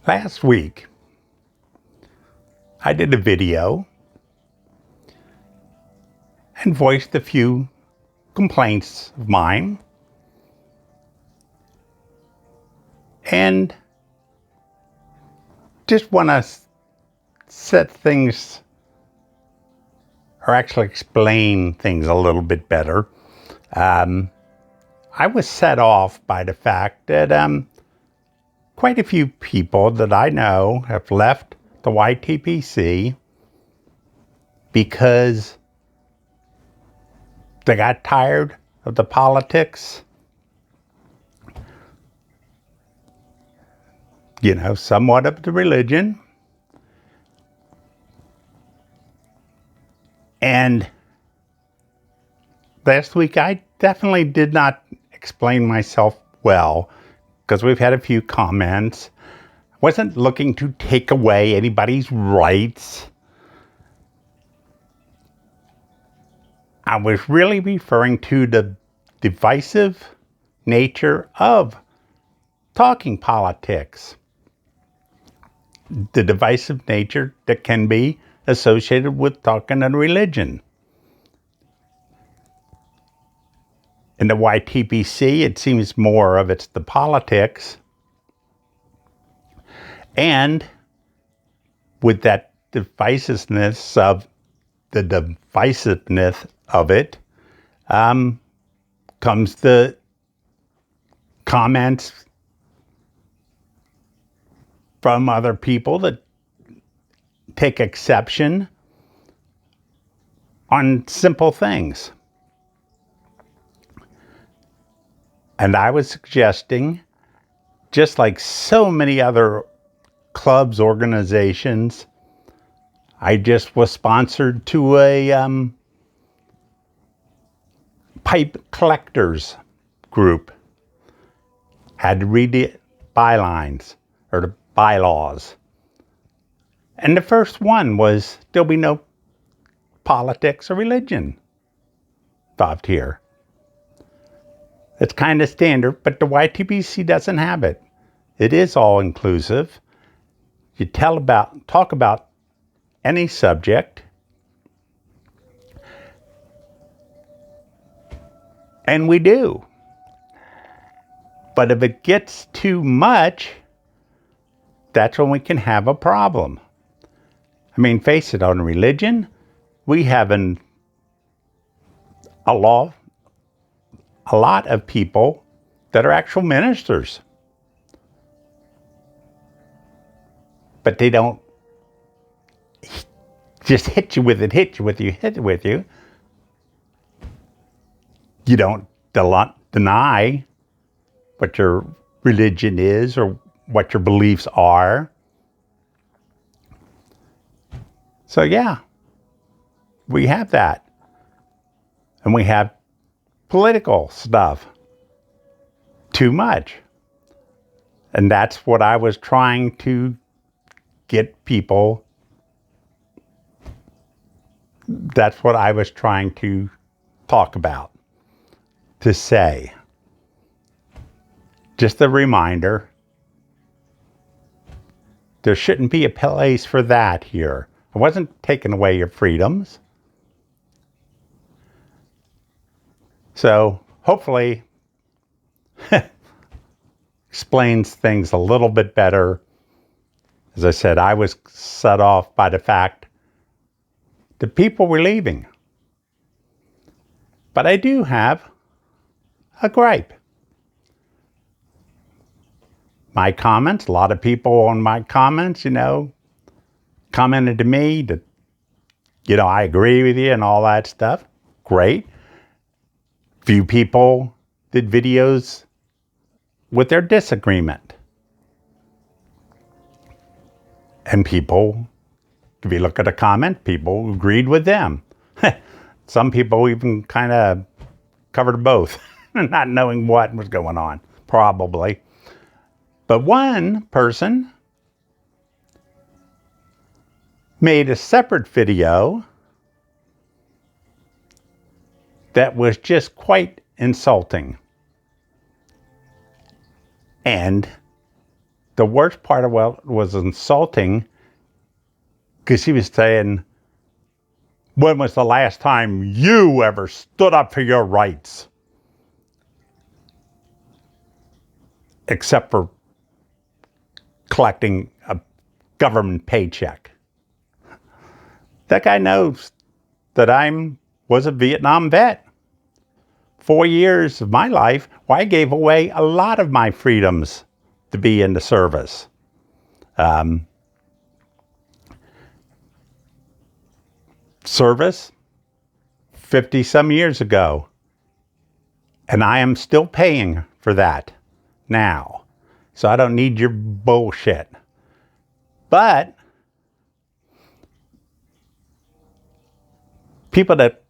Last week, I did a video and voiced a few complaints of mine, and just want to set things, or actually explain things a little bit better. I was set off by the fact that quite a few people that I know have left the YTPC because they got tired of the politics. Somewhat of the religion. And last week I definitely did not explain myself well, because we've had a few comments. I wasn't looking to take away anybody's rights. I was really referring to the divisive nature of talking politics. The divisive nature that can be associated with talking on religion. In the YTPC, it seems more of it's the politics. And with that divisiveness of it, comes the comments from other people that take exception on simple things. And I was suggesting, just like so many other clubs, organizations, I just was sponsored to a pipe collectors group. Had to read the bylines, or the bylaws. And the first one was, there'll be no politics or religion involved here. It's kind of standard, but the YTPC doesn't have it. It is all inclusive. You talk about any subject, and we do. But if it gets too much, that's when we can have a problem. I mean, face it, on religion, we have a lot of people that are actual ministers. But they don't just hit you with it. You don't deny what your religion is or what your beliefs are. So yeah, we have that. And we have political stuff. Too much. And that's what I was trying to get people. That's what I was trying to talk about. To say. Just a reminder. There shouldn't be a place for that here. I wasn't taking away your freedoms. So hopefully explains things a little bit better. As I said, I was set off by the fact that people were leaving. But I do have a gripe. My comments, a lot of people on my comments, commented to me that, I agree with you and all that stuff. Great. Few people did videos with their disagreement. And people, if you look at the comment, people agreed with them. Some people even kind of covered both, not knowing what was going on, probably. But one person made a separate video that was just quite insulting. And the worst part of what was insulting, because she was saying, when was the last time you ever stood up for your rights? Except for collecting a government paycheck. That guy knows that was a Vietnam vet. 4 years of my life, I gave away a lot of my freedoms to be in the service. Service, 50 some years ago. And I am still paying for that now. So I don't need your bullshit. But people that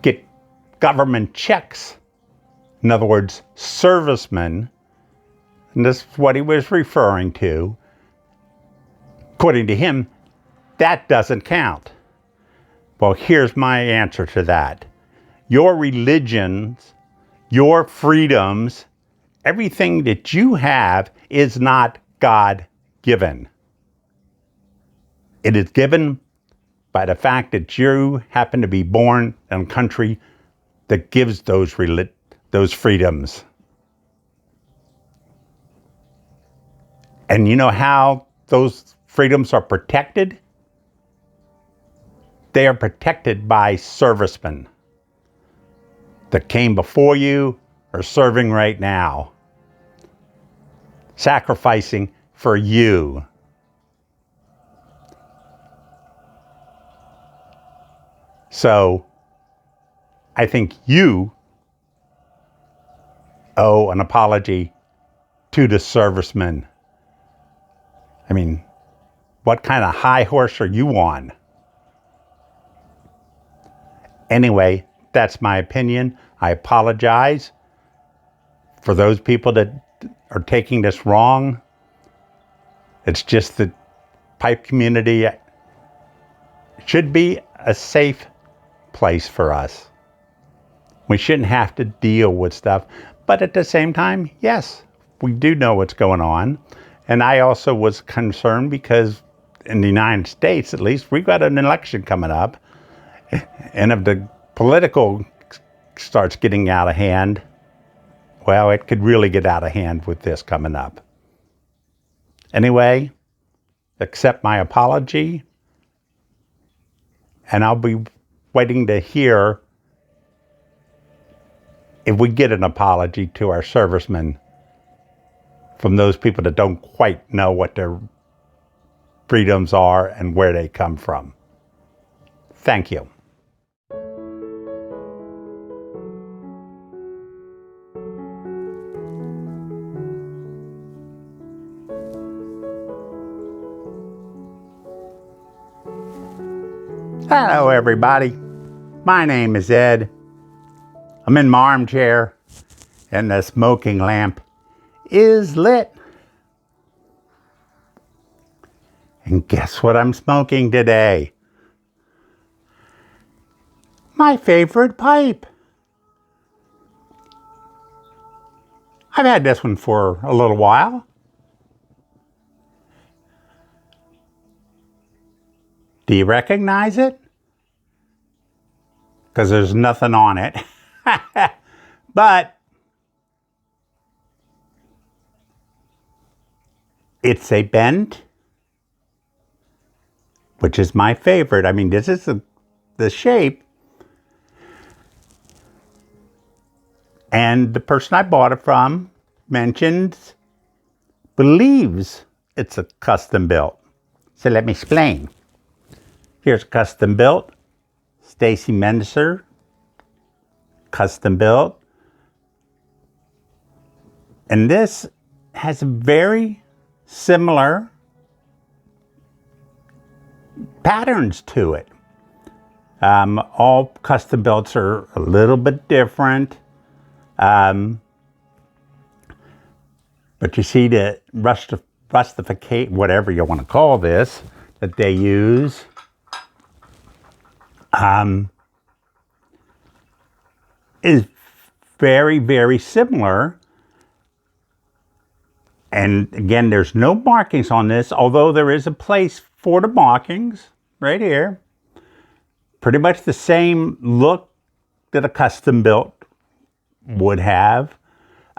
get government checks, in other words, servicemen, and this is what he was referring to, according to him, that doesn't count. Well, here's my answer to that. Your religions, your freedoms, everything that you have is not God-given. It is given by the fact that you happen to be born in a country that gives those freedoms. And you know how those freedoms are protected? They are protected by servicemen that came before you or serving right now, sacrificing for you. So I think you owe an apology to the servicemen. I mean, what kind of high horse are you on? Anyway, that's my opinion. I apologize for those people that are taking this wrong. It's just that pipe community should be a safe place for us. We shouldn't have to deal with stuff. But at the same time, yes, we do know what's going on. And I also was concerned because in the United States, at least, we've got an election coming up. And if the political starts getting out of hand, well, it could really get out of hand with this coming up. Anyway, accept my apology. And I'll be waiting to hear if we get an apology to our servicemen from those people that don't quite know what their freedoms are and where they come from. Thank you. Hello, everybody. My name is Ed. I'm in my armchair, and the smoking lamp is lit. And guess what I'm smoking today? My favorite pipe. I've had this one for a little while. Do you recognize it? Because there's nothing on it. But it's a bent, which is my favorite. I mean, this is the shape. And the person I bought it from believes it's a custom built. So let me explain. Here's custom built. Stacy Menser, custom built. And this has very similar patterns to it. All custom builts are a little bit different. But you see the rustificate, whatever you want to call this, that they use. Is very, very similar And again, there's no markings on this, although there is a place for the markings right here. Pretty much the same look that a custom built would have.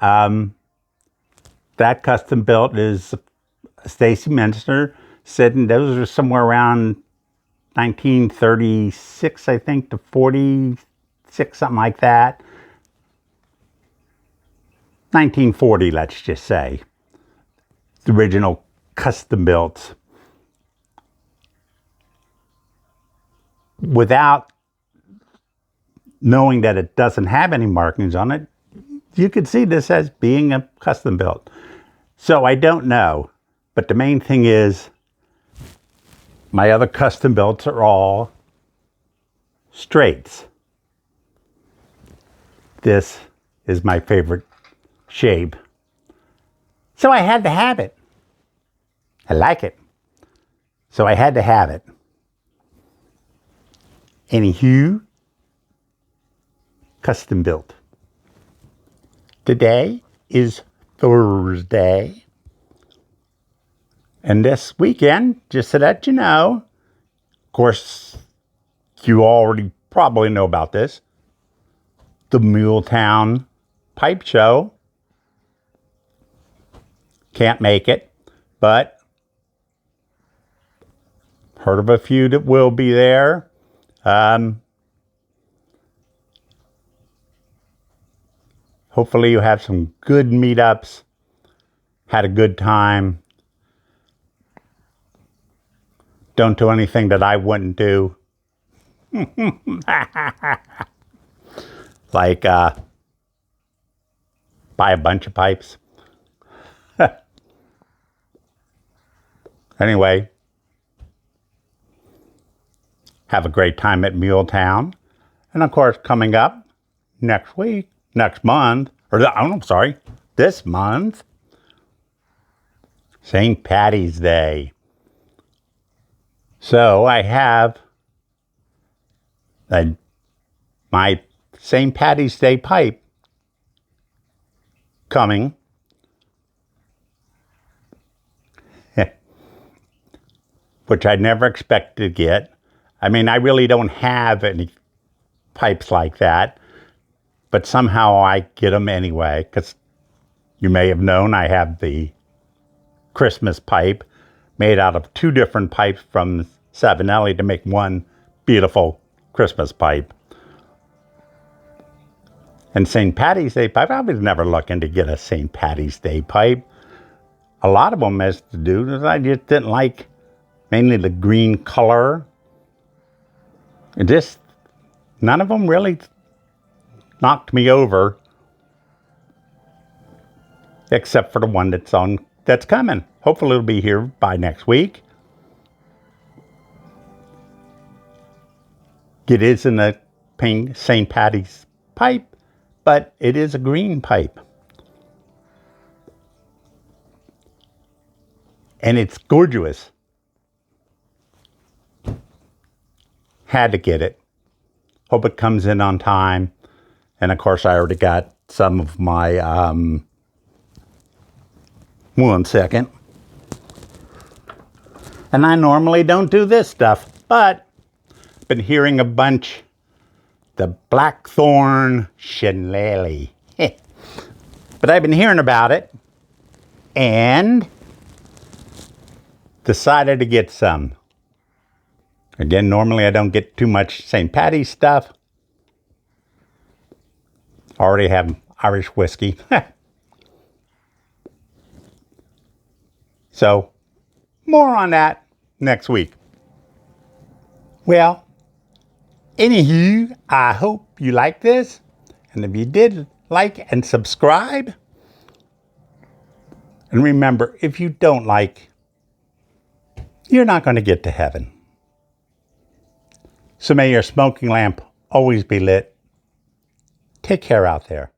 That custom built is Stacy Minster, sitting, those are somewhere around 1936, I think, to 46, something like that. 1940, let's just say. The original custom built. Without knowing that it doesn't have any markings on it, you could see this as being a custom built. So I don't know, but the main thing is my other custom builts are all straights. This is my favorite shape. So I had to have it. I like it. So I had to have it. Anywho, custom built. Today is Thursday. And this weekend, just to let you know, of course, you already probably know about this, the Muletown Pipe Show. Can't make it, but heard of a few that will be there. Hopefully you have some good meetups, had a good time. Don't do anything that I wouldn't do. Like buy a bunch of pipes. Anyway, have a great time at Muletown. And of course, coming up next month, this month, St. Patty's Day. So I have my St. Patty's Day pipe coming. Which I never expected to get. I mean, I really don't have any pipes like that, but somehow I get them anyway, because you may have known I have the Christmas pipe made out of two different pipes from Savinelli to make one beautiful Christmas pipe. And St. Patty's Day pipe, I was never looking to get a St. Patty's Day pipe. A lot of them has to do with I just didn't like mainly the green color. None of them really knocked me over, except for the one that's coming. Hopefully it'll be here by next week. It isn't a pink St. Patty's pipe, but it is a green pipe. And it's gorgeous. Had to get it. Hope it comes in on time. And of course, I already got some of my, one second. And I normally don't do this stuff, but I've been hearing a bunch, the Blackthorn Shillelagh. But I've been hearing about it and decided to get some. Again, normally I don't get too much St. Patty's stuff. Already have Irish whiskey. So, more on that next week. Well, anywho, I hope you like this. And if you did, like and subscribe. And remember, if you don't like, you're not going to get to heaven. So may your smoking lamp always be lit. Take care out there.